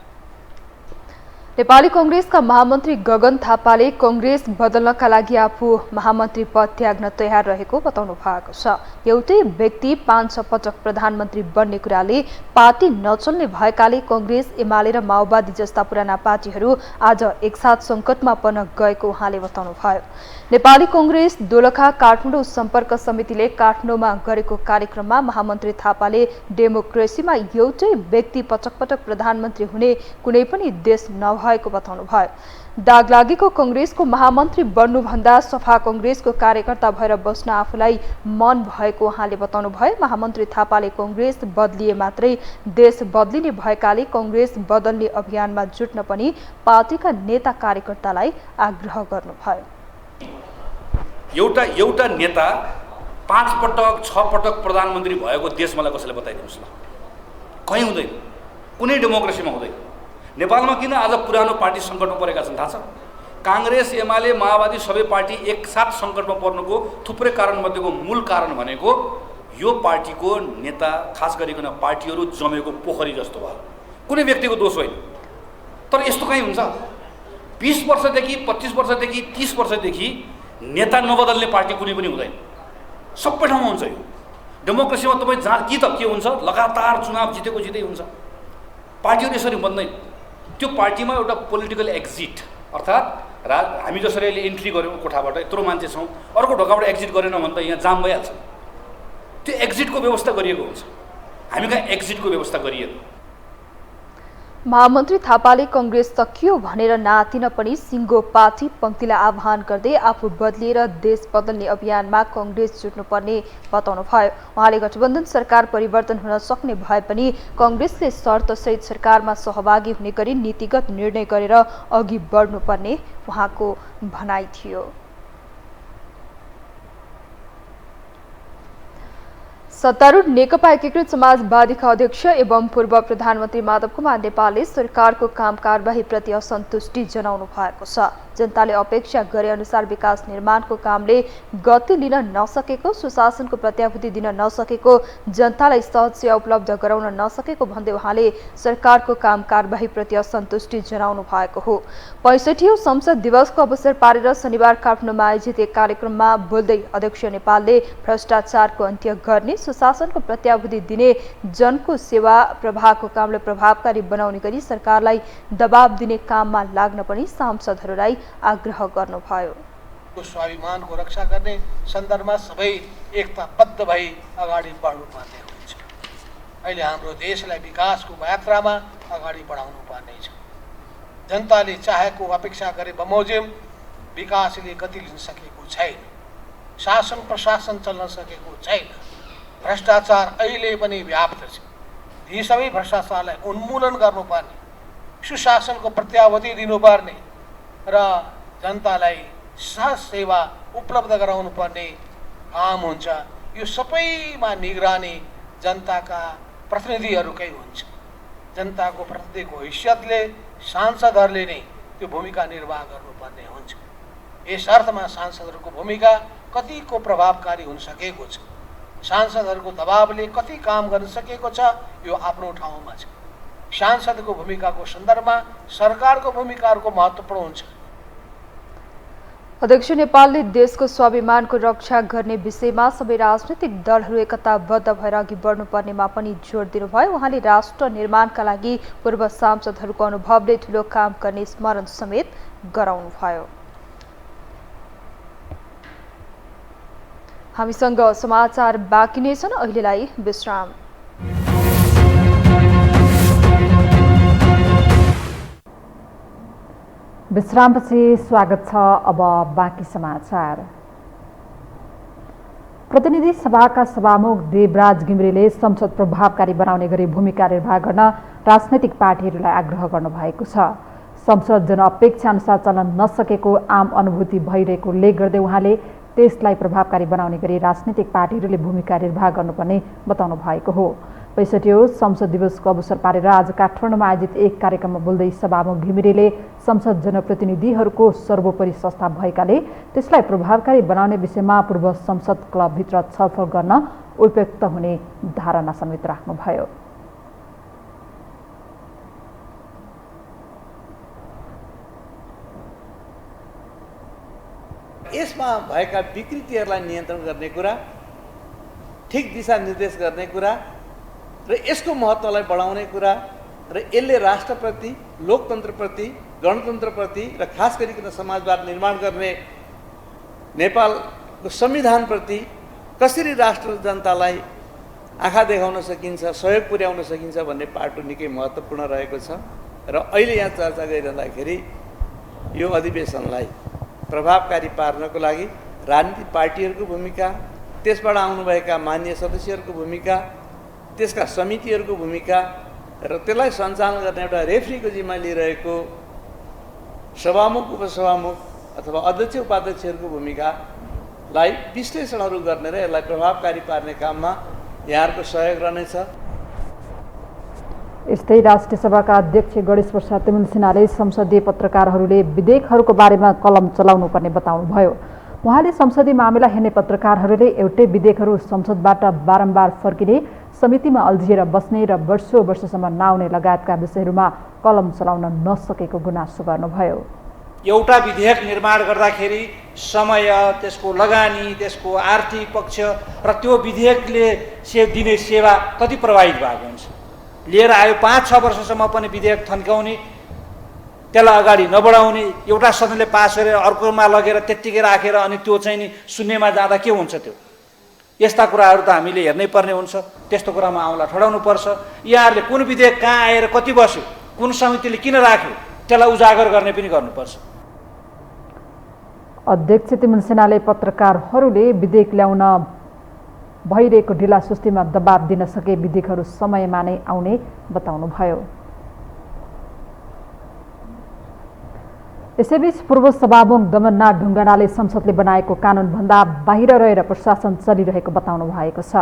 A: नेपाली कङ्ग्रेसका महामन्त्री गगन थापाले कङ्ग्रेस बदल्नका लागि आफू महामन्त्री पद त्याग्न तयार रहेको बताउनु भएको छ। एउटै व्यक्ति 5 पटक प्रधानमन्त्री बन्ने कुराले पार्टी नचल्ने भएकाले कङ्ग्रेस, एमाले र माओवादी जस्ता पुराना पार्टीहरू आज एकसाथ सङ्कटमा पर्न गएको उहाँले बताउनु भयो। नेपाली कङ्ग्रेस दोलखा काठमाडौँ सम्पर्क समितिले काठमाडौँमा गरेको कार्यक्रममा महामन्त्री थापाले डेमोक्रेसीमा एउटै व्यक्ति पटक पटक प्रधानमन्त्री हुने कुनै पनि देश नभएको बताउनु भयो। दाग लागेको कङ्ग्रेसको महामन्त्री बन्नुभन्दा सफा कङ्ग्रेसको कार्यकर्ता भएर बस्न आफूलाई मन भएको उहाँले बताउनु भयो। महामन्त्री थापाले कङ्ग्रेस बदलिए मात्रै देश बदलिने भएकाले कङ्ग्रेस बदल्ने अभियानमा जुट्न पनि पार्टीका नेता कार्यकर्तालाई आग्रह गर्नुभयो।
M: एउटा नेता 5 पटक 6 पटक प्रधानमन्त्री भएको देश मलाई कसैले बताइदिनुहोस् ल। कहीँ हुँदैन, कुनै डेमोक्रेसीमा हुँदैन। नेपालमा किन आज पुरानो पार्टी सङ्कटमा परेका छन् थाहा छ? काङ्ग्रेस, एमाले, माओवादी सबै पार्टी एकसाथ सङ्कटमा पर्नुको थुप्रै कारणमध्येको मूल कारण भनेको यो पार्टीको नेता, खास गरिकन पार्टीहरू जमेको पोखरी जस्तो भयो। कुनै व्यक्तिको दोष होइन। तर यस्तो कहीँ हुन्छ? 20 वर्षदेखि 25 वर्षदेखि 30 वर्षदेखि नेता नबदल्ने पार्टी कुनै पनि हुँदैन। सबै ठाउँमा हुन्छ यो डेमोक्रेसीमा। तपाईँ जहाँ कि त के हुन्छ, लगातार चुनाव जितेको जित्दै हुन्छ। पार्टीहरू यसरी बन्दैन। त्यो पार्टीमा एउटा पोलिटिकल एक्जिट, अर्थात् हामी जसरी अहिले इन्ट्री गऱ्यौँ कोठाबाट, यत्रो मान्छे छौँ, अर्को ढोकाबाट एक्जिट गरेन भने त यहाँ जाम भइहाल्छ। त्यो एक्जिटको व्यवस्था गरिएको हुन्छ। हामी कहाँ एक्जिटको व्यवस्था गरिएन।
A: महामन्त्री थापाले कङ्ग्रेस सकियो भनेर नातिन पनि सिङ्गो पार्टी पङ्क्तिलाई आह्वान गर्दै आफू बदलिएर देश बदल्ने अभियानमा कङ्ग्रेस जुट्नुपर्ने बताउनु भयो। उहाँले गठबन्धन सरकार परिवर्तन हुन सक्ने भए पनि कङ्ग्रेसले शर्तसहित सरकारमा सहभागी हुने गरी नीतिगत निर्णय गरेर अघि बढ्नुपर्ने उहाँको भनाइ थियो। सत्तारूढ नेकपा एकीकृत समाजवादीका अध्यक्ष एवं पूर्व प्रधानमन्त्री माधव कुमार नेपालले सरकारको काम कारबाहीप्रति असन्तुष्टि जनाउनु भएको छ। जनताले अपेक्षा गरे अनुसार विकास निर्माणको कामले गति लिन नसकेको, सुशासनको प्रत्याभूति दिन नसकेको, जनतालाई सहज सेवा उपलब्ध गराउन नसकेको भन्दै उहाँले सरकारको काम कारबाहीप्रति असन्तुष्टि जनाउनु भएको हो। 65औं संसद दिवसको अवसर पारेर शनिबार काठमाडौँमा आयोजित एक कार्यक्रममा बोल्दै अध्यक्ष नेपालले भ्रष्टाचारको अन्त्य गर्ने, सुशासनको प्रत्याभूति दिने, जनको सेवा प्रवाहको कामलाई प्रभावकारी बनाउने गरी सरकारलाई दबाब दिने काममा लाग्न पनि सांसदहरूलाई आग्रह गर्नुभयो।
N: स्वाभिमानको रक्षा गर्ने सन्दर्भमा सबै एकताबद्ध भई अगाडि बढ्नुपर्ने हुन्छ। अहिले हाम्रो देशलाई विकासको यात्रामा अगाडि बढाउनु पर्ने छ। जनताले चाहेको अपेक्षा गरे बमोजिम विकासले गति लिन सकेको छैन, शासन प्रशासन चल्न सकेको छैन, भ्रष्टाचार अहिले पनि व्याप्त छ। यी सबै भ्रष्टाचारलाई उन्मूलन गर्नुपर्ने, सुशासनको प्रत्याभूति दिनुपर्ने र जनतालाई सहज सेवा उपलब्ध गराउनु पर्ने काम हुन्छ। यो सबैमा निगरानी जनताका प्रतिनिधिहरूकै हुन्छ। जनताको प्रतिनिधिको हैसियतले सांसदहरूले नै त्यो भूमिका निर्वाह गर्नुपर्ने हुन्छ। यस अर्थमा सांसदहरूको भूमिका कतिको प्रभावकारी हुन सकेको छ, सांसदहरूको दबावले कति काम गर्न सकेको छ, यो आफ्नो ठाउँमा छ। सांसदको भूमिकाको सन्दर्भमा सरकारको भूमिकाहरूको महत्त्वपूर्ण हुन्छ।
A: अध्यक्ष नेपालले देशको स्वाभिमानको रक्षा गर्ने विषयमा सबै राजनीतिक दलहरू एकताबद्ध भएर अघि बढ्नुपर्नेमा पनि जोड दिनुभयो। उहाँले राष्ट्र निर्माणका लागि पूर्व सांसदहरूको अनुभवले ठूलो काम गर्ने स्मरण समेत गराउनुभयो। हामीसँग समाचार बाँकी नै छन्, अहिलेलाई विश्राम।
B: विश्रामपछि स्वागत छ। अब बाँकी समाचार। प्रतिनिधि सभाका सभामुख देवराज घिमिरेले संसद प्रभावकारी बनाउने गरी भूमिका निर्वाह गर्न राजनैतिक पार्टीहरूलाई आग्रह गर्नुभएको छ। संसद जनअपेक्षा अनुसार चल्न नसकेको आम अनुभूति भइरहेको उल्लेख गर्दै उहाँले त्यसलाई प्रभावकारी बनाउने गरी राजनैतिक पार्टीहरूले भूमिका निर्वाह गर्नुपर्ने बताउनु भएको हो। 65औं संसद दिवसको अवसर पारेर आज काठमाडौँमा आयोजित एक कार्यक्रममा बोल्दै सभामुख घिमिरेले संसद जनप्रतिनिधिहरूको सर्वोपरि संस्था भएकाले त्यसलाई प्रभावकारी बनाउने विषयमा पूर्व संसद क्लबभित्र छलफल गर्न उपयुक्त हुने धारणा समेत राख्नुभयो।
O: यसमा भएका विकृतिहरूलाई नियन्त्रण गर्ने कुरा, ठिक दिशा निर्देश गर्ने कुरा र यसको महत्त्वलाई बढाउने कुरा र यसले राष्ट्रप्रति, लोकतन्त्रप्रति, गणतन्त्रप्रति र खास गरिकन समाजवाद निर्माण गर्ने नेपालको संविधानप्रति कसरी राष्ट्र जनतालाई आँखा देखाउन सकिन्छ, सहयोग पुर्याउन सकिन्छ भन्ने पाटो निकै महत्त्वपूर्ण रहेको छ। र अहिले यहाँ चर्चा गरिरहँदाखेरि यो अधिवेशनलाई प्रभावकारी पार्नको लागि राजनीतिक पार्टीहरूको भूमिका, त्यसबाट आउनुभएका मान्य सदस्यहरूको भूमिका, त्यसका समितिहरूको भूमिका र त्यसलाई सञ्चालन गर्ने एउटा रेफ्रीको जिम्मा लिइरहेको सभामुख, उपसभामुख अथवा अध्यक्ष उपाध्यक्षहरूको भूमिकालाई विश्लेषणहरू गर्ने र यसलाई प्रभावकारी पार्ने काममा यहाँहरूको सहयोग रहनेछ।
B: यस्तै राष्ट्रिय सभाका अध्यक्ष गणेश प्रसाद तिमल सिन्हाले संसदीय पत्रकारहरूले विधेयकहरूको बारेमा कलम चलाउनु पर्ने बताउनुभयो। उहाँले संसदीय मामिला हेर्ने पत्रकारहरूले एउटै विधेयकहरू संसदबाट बारम्बार फर्किने, समितिमा अल्झिएर बस्ने र वर्षौं वर्षसम्म नआउने लगायतका विषयहरूमा कलम चलाउन नसकेको गुनासो गर्नुभयो।
P: एउटा विधेयक निर्माण गर्दाखेरि समय, त्यसको लगानी, त्यसको आर्थिक पक्ष र त्यो विधेयकले दिने सेवा कति प्रभावित भएको हुन्छ। लिएर आयो 5-6 वर्षसम्म पनि विधेयक थन्काउने, त्यसलाई अगाडि नबढाउने, एउटा सदनले पास गरेर अर्कोमा लगेर त्यत्तिकै राखेर अनि त्यो चाहिँ नि शून्यमा जाँदा के हुन्छ त्यो? यस्ता कुराहरू त हामीले हेर्नै पर्ने हुन्छ। त्यस्तो कुरामा आउँला ठडाउनु पर्छ। यहाँहरूले कुन विधेयक कहाँ आएर कति बस्यो, कुन समितिले किन राख्यो, त्यसलाई उजागर गर्ने पनि गर्नुपर्छ।
B: अध्यक्ष तिमल सिन्हाले पत्रकारहरूले विधेयक ल्याउन भइरहेको ढिला सुस्तीमा दबाब दिन सके विधेयकहरू समयमा नै आउने बताउनुभयो। यसैबीच पूर्व सभामुख दमननाथ ढुङ्गानाले संसदले बनाएको कानुनभन्दा बाहिर रहेर प्रशासन चलिरहेको बताउनु भएको छ।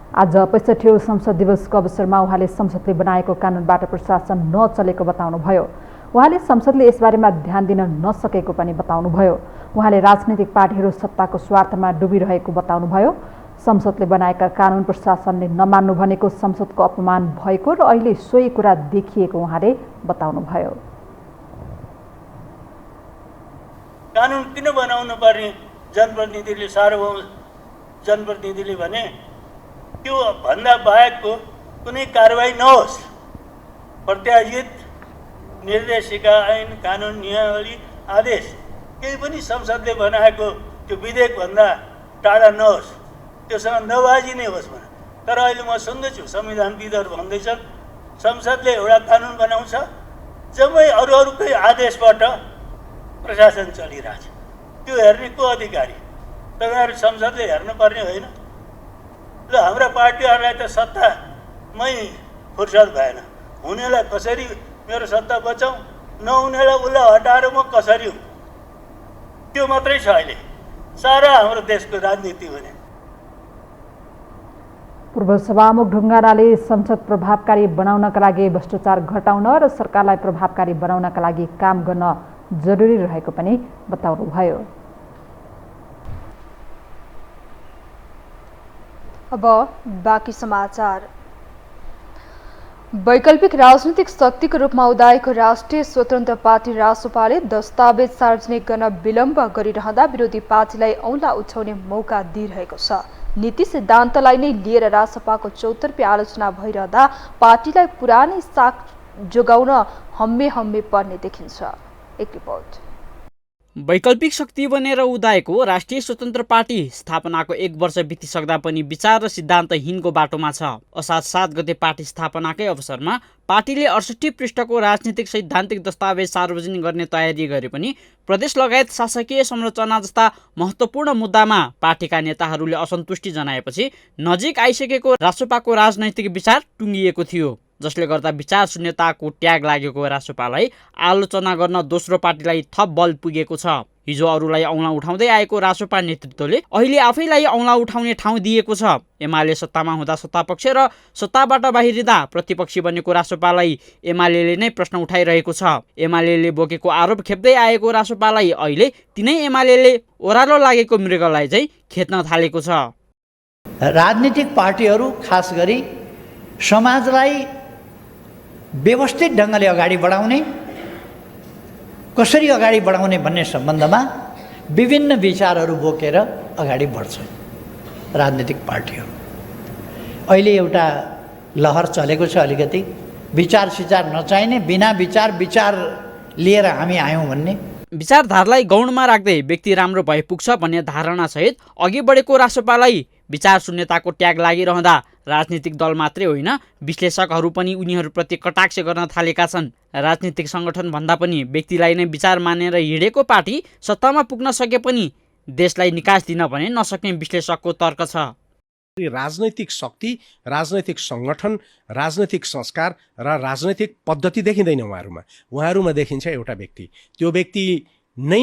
B: आज 65औं संसद दिवसको अवसरमा उहाँले संसदले बनाएको कानुनबाट प्रशासन नचलेको बताउनुभयो। उहाँले संसदले यसबारेमा ध्यान दिन नसकेको पनि बताउनुभयो। उहाँले राजनीतिक पार्टीहरू सत्ताको स्वार्थमा डुबिरहेको बताउनुभयो। संसदले बनाएका कानुन प्रशासनले नमान्नु भनेको संसदको अपमान भएको र अहिले सोही कुरा देखिएको उहाँले बताउनुभयो।
Q: कानुन किन बनाउनु पर्ने जनप्रतिनिधिले सार्वभौम जनप्रतिनिधिले भने त्यो भन्दा बाहेकको कुनै कारबाही नहोस्। प्रत्याशित निर्देशिका ऐन कानुन नियमावली आदेश केही पनि संसदले बनाएको त्यो विधेयकभन्दा टाढा नहोस्, त्योसँग नबाजिने होस् भने। तर अहिले म सुन्दैछु संविधानविदहरू भन्दैछन् संसदले एउटा कानुन बनाउँछ, जम्मै अरूकै आदेशबाट प्रशासन चलिरहेछ। त्यो हेर्ने को अधिकारी? तपाईँहरू संसदले हेर्नुपर्ने होइन? ल हाम्रा पार्टीहरूलाई त सत्तामै फुर्सद भएन। हुनेलाई कसरी मेरो सत्ता बचाउँ, नहुनेलाई उसलाई हटाएर म कसरी हुँ, त्यो मात्रै छ अहिले सारा हाम्रो देशको राजनीति हुने।
B: पूर्व सभामुख ढुङ्गानाले संसद प्रभावकारी बनाउनका लागि भ्रष्टाचार घटाउन र सरकारलाई प्रभावकारी बनाउनका लागि काम गर्न जरुरी रहेको पनि बताउनुभयो।
A: अब बाँकी समाचार। वैकल्पिक राजनीतिक शक्तिको रूपमा उदाएको राष्ट्रिय स्वतन्त्र पार्टी रासोपाले दस्तावेज सार्वजनिक गर्न विलम्ब गरिरहँदा विरोधी पार्टीलाई औँला उठाउने मौका दिइरहेको छ। नीति सिद्धान्तलाई नै लिएर रासोपाको चौतर्फी आलोचना भइरहँदा पार्टीलाई पुरानै साख जोगाउन हम्मे पर्ने देखिन्छ। एक रिपोर्ट।
R: वैकल्पिक शक्ति बनेर उदाएको राष्ट्रिय स्वतन्त्र पार्टी स्थापनाको 1 वर्ष बितिसक्दा पनि विचार र सिद्धान्तहीनको बाटोमा छ। असार 7 गते पार्टी स्थापनाकै अवसरमा पार्टीले 68 पृष्ठको राजनीतिक सैद्धान्तिक दस्तावेज सार्वजनिक गर्ने तयारी गरे पनि प्रदेश लगायत शासकीय संरचना जस्ता महत्त्वपूर्ण मुद्दामा पार्टीका नेताहरूले असन्तुष्टि जनाएपछि नजिक आइसकेको रासोपाको राजनैतिक विचार टुङ्गिएको थियो, जसले गर्दा विचार शून्यताको ट्याग लागेको रासोपालाई आलोचना गर्न दोस्रो पार्टीलाई थप बल पुगेको छ। हिजो अरूलाई औँला उठाउँदै आएको रासोपा नेतृत्वले अहिले आफैलाई औँला उठाउने ठाउँ दिएको छ। एमाले सत्तामा हुँदा सत्तापक्ष र सत्ताबाट बाहिरिँदा प्रतिपक्षी बनेको रासोपालाई एमाले नै प्रश्न उठाइरहेको छ। एमाले बोकेको आरोप खेप्दै आएको रासोपालाई अहिले तिनै एमाले ओह्रालो लागेको मृगलाई चाहिँ खेद्न थालेको छ।
S: राजनीतिक पार्टीहरू खास गरी समाजलाई व्यवस्थित ढङ्गले अगाडि बढाउने, कसरी अगाडि बढाउने भन्ने सम्बन्धमा विभिन्न विचारहरू बोकेर अगाडि बढ्छन् राजनीतिक पार्टीहरू। अहिले एउटा लहर चलेको छ, अलिकति विचार सिचार नचाहिने, बिना विचार लिएर हामी आयौँ भन्ने।
R: विचारधारालाई गौणमा राख्दै व्यक्ति राम्रो भए पुग्छ भन्ने धारणासहित अघि बढेको रासोपालाई विचार शून्यताको ट्याग लागिरहँदा राजनीतिक दल मात्रै होइन विश्लेषकहरू पनि उनीहरूप्रति कटाक्ष गर्न थालेका छन्। राजनीतिक सङ्गठन भन्दा पनि व्यक्तिलाई नै विचार मानेर हिँडेको पार्टी सत्तामा पुग्न सके पनि देशलाई निकास दिन भने नसक्ने विश्लेषकको तर्क छ।
T: राजनैतिक शक्ति, राजनैतिक सङ्गठन, राजनैतिक संस्कार र राजनैतिक पद्धति देखिँदैन उहाँहरूमा। उहाँहरूमा देखिन्छ एउटा व्यक्ति, त्यो व्यक्ति नै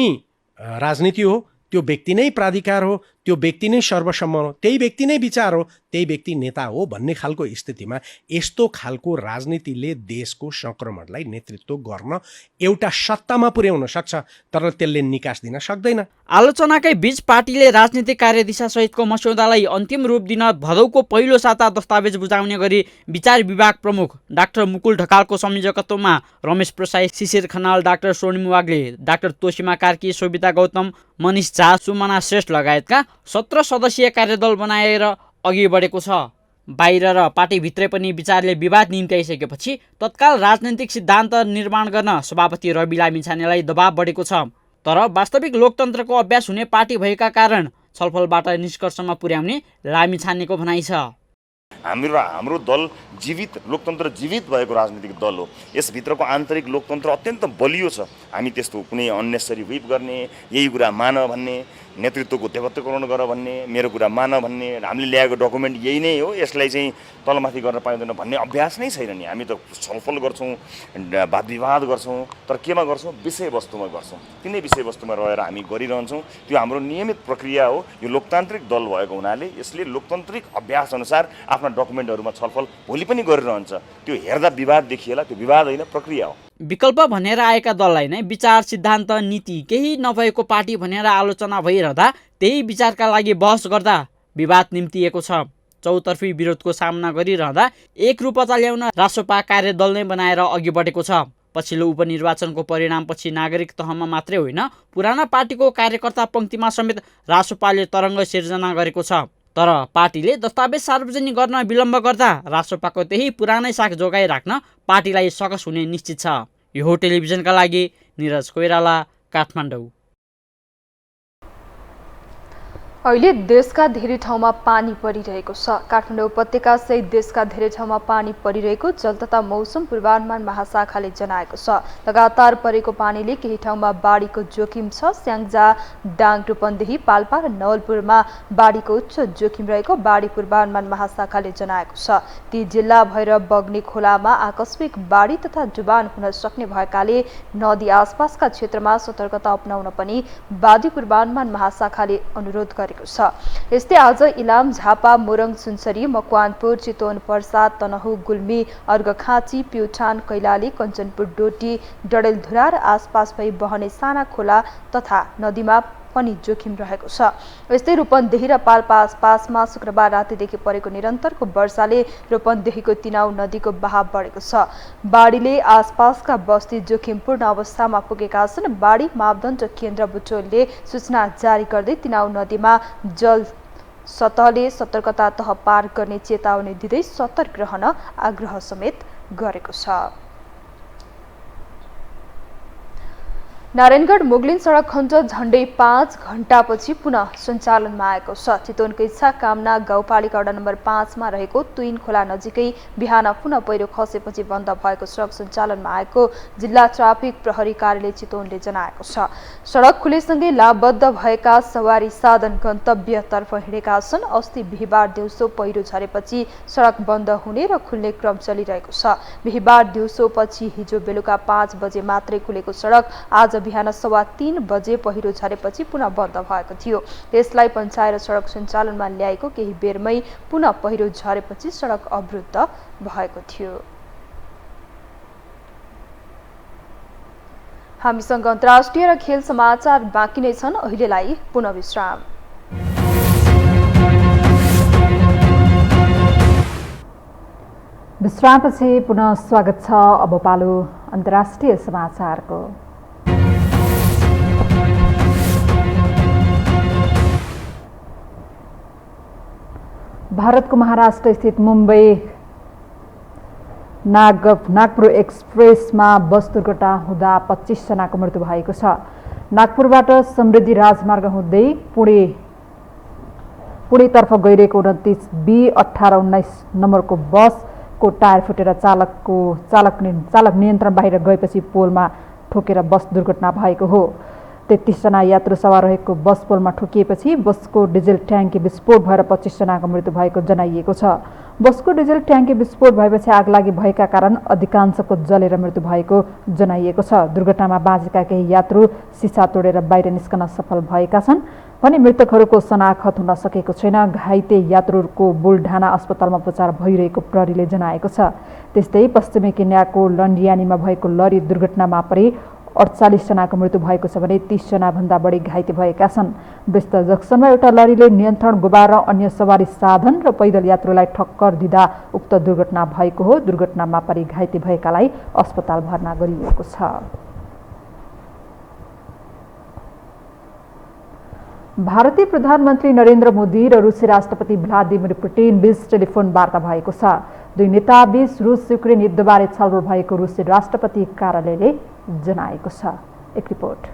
T: राजनीति हो, त्यो व्यक्ति नै प्राधिकार हो, त्यो व्यक्ति नै सर्वसम्म हो, त्यही व्यक्ति नै विचार हो, त्यही व्यक्ति नेता हो भन्ने खालको स्थितिमा यस्तो खालको राजनीतिले देशको सङ्क्रमणलाई नेतृत्व गर्न एउटा सत्तामा पुर्याउन सक्छ, तर त्यसले निकास दिन सक्दैन।
R: आलोचनाकै बीच पार्टीले राजनीतिक कार्यदिशा सहितको मस्यौदालाई अन्तिम रूप दिन भदौको पहिलो साता दस्तावेज बुझाउने गरी विचार विभाग प्रमुख डाक्टर मुकुल ढकालको संयोजकत्वमा रमेश प्रसाई, शिशिर खनाल, डाक्टर स्वर्णिम वाग्ले, डाक्टर तोसीमा कार्की, सोभिता गौतम, मनिष झा, सुमना श्रेष्ठ लगायतका 17 सदस्यीय कार्यदल बनाएर अघि बढेको छ। बाहिर र पार्टीभित्रै पनि विचारले विवाद निम्त्याइसकेपछि तत्काल राजनैतिक सिद्धान्त निर्माण गर्न सभापति रवि लामिछानेलाई दबाव बढेको छ। तर वास्तविक लोकतन्त्रको अभ्यास हुने पार्टी भएका कारण छलफलबाट निष्कर्षमा पुर्याउने लामिछानेको भनाइ छ।
U: हाम्रो दल जीवित लोकतन्त्र जीवित भएको राजनीतिक दल हो। यसभित्रको आन्तरिक लोकतन्त्र अत्यन्त बलियो छ। हामी त्यस्तो कुनै अन्नेसरी व्हिप गर्ने, यही कुरा मान भन्ने, नेतृत्वको देवत्वकरण गर भन्ने, मेरो कुरा मान भन्ने, हामीले ल्याएको डकुमेन्ट यही नै हो, यसलाई चाहिँ तलमाथि गर्न पाइँदैन भन्ने अभ्यास नै छैन नि। हामी त छलफल गर्छौँ, वाद विवाद गर्छौँ, तर केमा गर्छौँ? विषयवस्तुमा गर्छौँ। तिनै विषयवस्तुमा रहेर हामी गरिरहन्छौँ। त्यो हाम्रो नियमित प्रक्रिया हो। यो लोकतान्त्रिक दल भएको हुनाले यसले लोकतान्त्रिक अभ्यास अनुसार आफ्ना डकुमेन्टहरूमा छलफल भोलि पनि गरिरहन्छ। त्यो हेर्दा विवाद देखिएला, त्यो विवाद होइन, प्रक्रिया हो।
R: विकल्प भनेर आएका दललाई नै विचार सिद्धान्त नीति केही नभएको पार्टी भनेर आलोचना भइरहँदा त्यही विचारका लागि बहस गर्दा विवाद निम्तिएको छ। चौतर्फी विरोधको सामना गरिरहँदा एकरूपता ल्याउन रासोपा कार्यदल नै बनाएर अघि बढेको छ। पछिल्लो उपनिर्वाचनको परिणामपछि नागरिक तहमा मात्रै होइन पुराना पार्टीको कार्यकर्ता पङ्क्तिमा समेत रासोपाले तरङ्ग सिर्जना गरेको छ। तर पार्टीले दस्तावेज सार्वजनिक गर्न विलम्ब गर्दा रासोपाको त्यही पुरानै साख जोगाइराख्न पार्टीलाई सकस हुने निश्चित छ। यो टेलिभिजनका लागि निरज कोइराला, काठमाडौँ।
A: अहिले देशका धेरै ठाउँमा पानी परिरहेको छ। काठमाडौँ उपत्यका सहित देशका धेरै ठाउँमा पानी परिरहेको जल तथा मौसम पूर्वानुमान महाशाखाले जनाएको छ। लगातार परेको पानीले केही ठाउँमा बाढीको जोखिम छ। स्याङ्जा, दाङ, रूपन्देही, पाल्पा र नवलपुरमा बाढीको उच्च जोखिम रहेको बाढी पूर्वानुमान महाशाखाले जनाएको छ। ती जिल्ला भएर बग्ने खोलामा आकस्मिक बाढी तथा डुबान हुन सक्ने भएकाले नदी आसपासका क्षेत्रमा सतर्कता अपनाउन पनि बाढी पूर्वानुमान महाशाखाले अनुरोध गरेको छ। यस्तै आज इलाम, झापा, मोरङ, सुनसरी, मकवानपुर, चितवन, पर्सा, तनहुँ, गुल्मी, अर्घखाँची, प्युठान, कैलाली, कञ्चनपुर, डोटी, डडेलधुरा र आसपास भई बहने साना खोला तथा नदीमा पनि जोखिम रहेको छ। यस्तै रूपन्देही र पाल्पा आसपासमा शुक्रबार रातिदेखि परेको निरन्तरको वर्षाले रूपन्देहीको तिनाउ नदीको बहाव बढेको छ। बाढीले आसपासका बस्ती जोखिमपूर्ण अवस्थामा पुगेका छन्। बाढी मापदण्ड केन्द्र बुटोलले सूचना जारी गर्दै तिनाउ नदीमा जल सतहले सतर्कता तह पार गर्ने चेतावनी दिँदै सतर्क रहन आग्रह समेत गरेको छ। नारायणगढ मुगलिन सडक खण्ड झण्डै 5 घण्टापछि पुनः सञ्चालनमा आएको छ। चितवनको इच्छा कामना गाउँपालिका वडा नम्बर 5 मा रहेको तुइन खोला नजिकै बिहान पुनः पहिरो खसेपछि बन्द भएको सडक सञ्चालनमा आएको जिल्ला ट्राफिक प्रहरी कार्यालय चितवनले जनाएको छ। सडक खुलेसँगै लाभबद्ध भएका सवारी साधन गन्तव्यतर्फ हिँडेका छन्। अस्ति बिहिबार दिउँसो पहिरो झरेपछि सडक बन्द हुने र खुल्ने क्रम चलिरहेको छ। बिहिबार दिउँसोपछि हिजो बेलुका 5 बजे मात्रै खुलेको सडक आज बिहान 3:15 बजे पहिरो झरेपछि पुनः बन्द भएको थियो। त्यसलाई पञ्चाएर सडक सञ्चालनमा ल्याएको केही बेरमै पुनः पहिरो झरेपछि सडक अवरुद्ध भएको थियो। हामीसँग अन्तर्राष्ट्रिय र खेल समाचार बाँकी नै छन्। अहिलेलाई पुनः विश्राम।
B: विश्रामपछि पुनः स्वागत छ। अब पालो अन्तर्राष्ट्रिय समाचारको। भारतको महाराष्ट्र स्थित मुम्बई नागपुर एक्सप्रेसमा बस दुर्घटना हुँदा 25 जनाको मृत्यु भएको छ। नागपुरबाट समृद्धि राजमार्ग हुँदै पुणेतर्फ गइरहेको 29 B 1819 नम्बरको बसको टायर फुटेर चालक नियन्त्रण बाहिर गएपछि पोलमा ठोकेर बस दुर्घटना भएको हो। 33 जना यात्रु सवार रहेको बस पोलमा ठोकिएपछि बसको डिजेल ट्याङ्की विस्फोट भएर 25 जनाको मृत्यु भएको जनाइएको छ। बसको डिजेल ट्याङ्की विस्फोट भएपछि आगलागी भएका कारण अधिकांशको जलेर मृत्यु भएको जनाइएको छ। दुर्घटनामा बाँचेका केही यात्रु सिसा तोडेर बाहिर निस्कन सफल भएका छन् भने मृतकहरूको शनाखत हुन सकेको छैन। घाइते यात्रुहरूको बुलढाना अस्पतालमा उपचार भइरहेको प्रहरीले जनाएको छ। त्यस्तै पश्चिमी केन्याको लन्डियानीमा भएको लरी दुर्घटनामा परि 48 जनाको मृत्यु भएको छ भने 30 जनाभन्दा बढी घाइते भएका छन्। व्यस्त जक्सनमा एउटा लरीले नियन्त्रण गुमाएर अन्य सवारी साधन र पैदल यात्रुलाई ठक्कर दिँदा उक्त दुर्घटना भएको हो। दुर्घटनामा परि घाइते भएकालाई अस्पताल भर्ना गरिएको छ। भारतीय प्रधानमन्त्री नरेन्द्र मोदी र रुसी राष्ट्रपति भ्लादिमिर पुटिन बीच टेलिफोन वार्ता भएको छ। दुई नेताबीच रुस युक्रेन युद्धबारे छलफल भएको रुसी राष्ट्रपति कार्यालयले जनाएको छ। एक रिपोर्ट।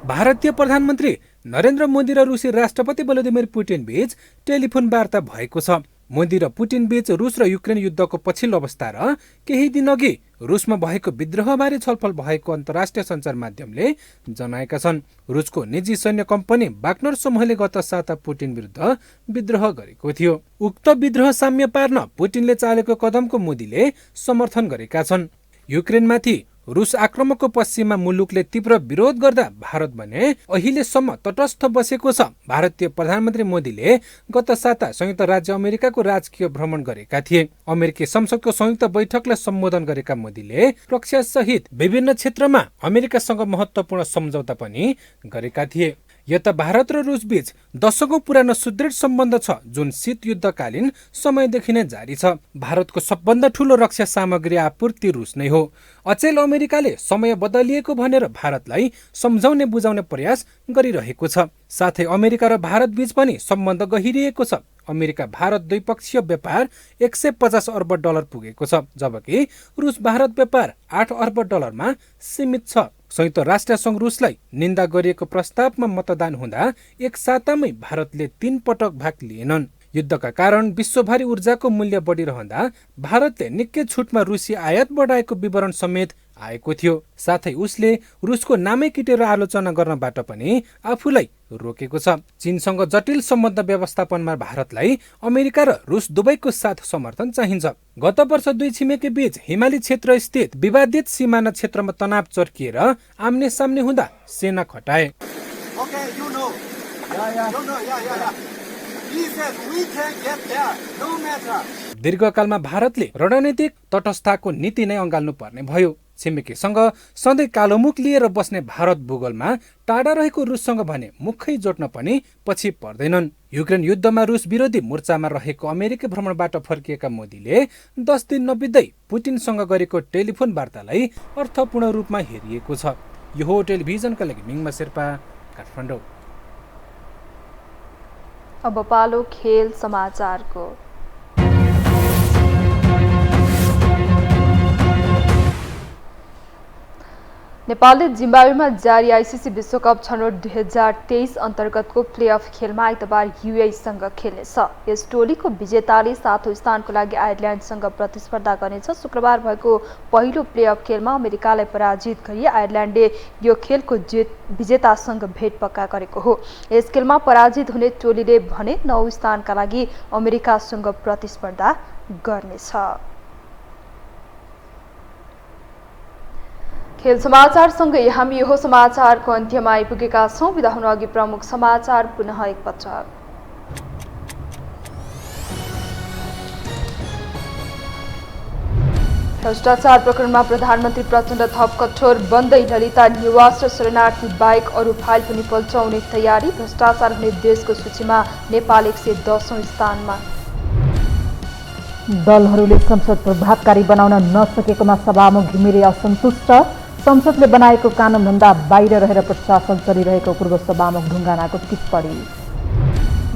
D: भारतीय प्रधानमन्त्री नरेन्द्र मोदी र रुसी राष्ट्रपति भ्लादिमिर पुटिन बीच टेलिफोन वार्ता भएको छ। मोदी र पुटिन बीच रुस र युक्रेन युद्धको पछिल्लो अवस्था र केही दिन अघि रुसमा भएको विद्रोहबारे छलफल भएको अन्तर्राष्ट्रिय सञ्चार माध्यमले जनाएका छन्। रुसको निजी सैन्य कम्पनी वाग्नर समूहले गत साता पुटिन विरुद्ध विद्रोह गरेको थियो। उक्त विद्रोह साम्य पार्न पुटिनले चालेको कदमको मोदीले समर्थन गरेका छन्। युक्रेनमाथि रुस आक्रमणको पश्चिममा मुलुकले तीव्र विरोध गर्दा भारत भने अहिलेसम्म तटस्थ बसेको छ। भारतीय प्रधानमन्त्री मोदीले गत साता संयुक्त राज्य अमेरिकाको राजकीय भ्रमण गरेका थिए। अमेरिकी संसदको संयुक्त बैठकलाई सम्बोधन गरेका मोदीले रक्षा सहित विभिन्न क्षेत्रमा अमेरिकासँग महत्वपूर्ण सम्झौता पनि गरेका थिए। यता भारत र रुस बीच दशकौं पुरानो सुदृढ सम्बन्ध छ, जुन शीत युद्धकालीन समयदेखि नै जारी छ। भारतको सबभन्दा ठूलो रक्षा सामग्री आपूर्ति रुस नै हो। अचेल अमेरिकाले समय बदलिएको भनेर भारतलाई सम्झाउने बुझाउने प्रयास गरिरहेको छ। साथै अमेरिका र भारत बीच पनि सम्बन्ध गहिरिएको छ। अमेरिका भारत द्विपक्षीय व्यापार 150 अर्ब डलर पुगेको छ, जबकि रुस भारत व्यापार 8 अर्ब डलरमा सीमित छ। संयुक्त राष्ट्र संघ रुसलाई निन्दा गरिएको प्रस्तावमा मतदान हुँदा एक सातामै भारतले 3 पटक भाग लिएनन्। युद्धका कारण विश्वभरि ऊर्जाको मूल्य बढिरहँदा भारतले निकै छुटमा रुसी आयात बढाएको विवरण समेत आएको थियो। साथै उसले रुसको नामै किटेर आलोचना गर्नबाट पनि आफूलाई रोकेको छ। चीनसँग जटिल सम्बन्ध व्यवस्थापनमा भारतलाई अमेरिका र रुस दुवैको साथ समर्थन चाहिन्छ। गत वर्ष दुई छिमेकी बीच हिमाली क्षेत्र स्थित विवादित सिमाना क्षेत्रमा तनाव चर्किएर आम्ने सामने हुँदा सेना खटाए। दीर्घकालमा भारतले रणनीतिक तटस्थताको नीति नै अँगाल्नु पर्ने भयो। छिमेकीसँग सधैँ कालोमुख लिएर बस्ने भारत भूगोलमा टाढा रहेको रुससँग भने मुखै जोड्न पनि पछि पर्दैनन्। युक्रेन युद्धमा रुस विरोधी मोर्चामा रहेको अमेरिकी भ्रमणबाट फर्किएका मोदीले 10 दिन नबित्दै पुटिनसँग गरेको टेलिफोन वार्तालाई अर्थपूर्ण रूपमा हेरिएको छ। यो हो टेलिभिजनका लागि मिङमा शेर्पा, काठमाडौँ।
A: अब पालो खेल समाचारको। नेपालले जिम्बाब्वेमा जारी आइसिसी विश्वकप छनौट 2023 अन्तर्गतको प्लेअफ खेलमा आइतबार युएईसँग खेल्नेछ। यस टोलीको विजेताले 7औं स्थानको लागि आयरल्यान्डसँग प्रतिस्पर्धा गर्नेछ। शुक्रबार भएको पहिलो प्लेअफ खेलमा अमेरिकालाई पराजित गरी आयरल्यान्डले यो खेलको विजेतासँग भेट पक्का गरेको हो। यस खेलमा पराजित हुने टोलीले भने 9औं स्थानका लागि अमेरिकासँग प्रतिस्पर्धा गर्नेछ। खेल समाचारसँगै हामी यो समाचारको अन्त्यमा आइपुगेका छौँ। बिदा हुनु अघि प्रमुख समाचार पुनः एकपटक। भ्रष्टाचार प्रकरणमा प्रधानमन्त्री प्रचण्ड थप कठोर, बन्दै ललिता निवास र शरणार्थी बाहेक अरू फाइल पनि पल्टाउने तयारी। भ्रष्टाचार हुने देशको सूचीमा नेपाल 110औं स्थानमा।
B: दलहरूले संसद प्रभावकारी बनाउन नसकेकोमा सभामुख घिमिरे असन्तुष्ट। संसदले बनाएको कानुनभन्दा बाहिर रहेर प्रशासन चलिरहेको पूर्व सभामुख ढुङ्गानाको टिप्पणी।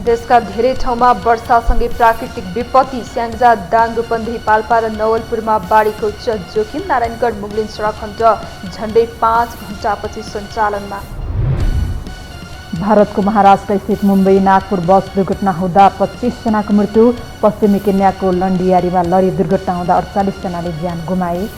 B: देशका धेरै ठाउँमा वर्षासँगै प्राकृतिक विपत्ति। स्याङ्जा, दाङ, रूपन्देही, पाल्पा र नवलपुरमा बाढीको उच्च जोखिम। नारायणगढ मुगलिन सडक खण्ड झण्डै 5 घण्टापछि सञ्चालनमा। भारतको महाराष्ट्र स्थित मुम्बई नागपुर बस दुर्घटना हुँदा 25 जनाको मृत्यु। पश्चिमी केन्याको लन्डियारीमा लरी दुर्घटना हुँदा 48 जनाले ज्यान गुमाए।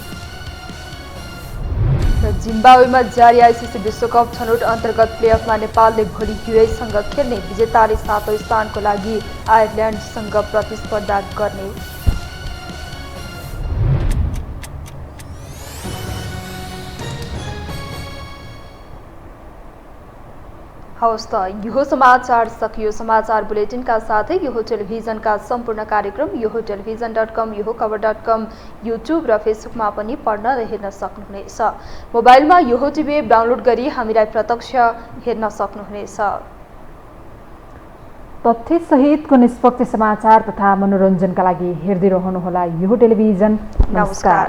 B: र जिम्बाब्वेमा जारी आइसिसी विश्वकप छनौट अन्तर्गत प्लेअफमा नेपालले भोलि युएईसँग खेल्ने। विजेताले 7औं स्थानको लागि आयरल्यान्डसँग प्रतिस्पर्धा गर्ने। हवस् त यो समाचार सकियो। समाचार बुलेटिनका साथै यो टेलिभिजनका सम्पूर्ण कार्यक्रम यो टेलिभिजन.com, यो खबर.com, युट्युब र फेसबुकमा पनि पढ्न र हेर्न सक्नुहुनेछ। मोबाइलमा यो टिभी एप डाउनलोड गरी हामीलाई प्रत्यक्ष हेर्न सक्नुहुनेछ। तथ्य सहितको निष्पक्ष समाचार तथा मनोरञ्जनका लागि हेर्दै रहनुहोला यो टेलिभिजन। नमस्कार।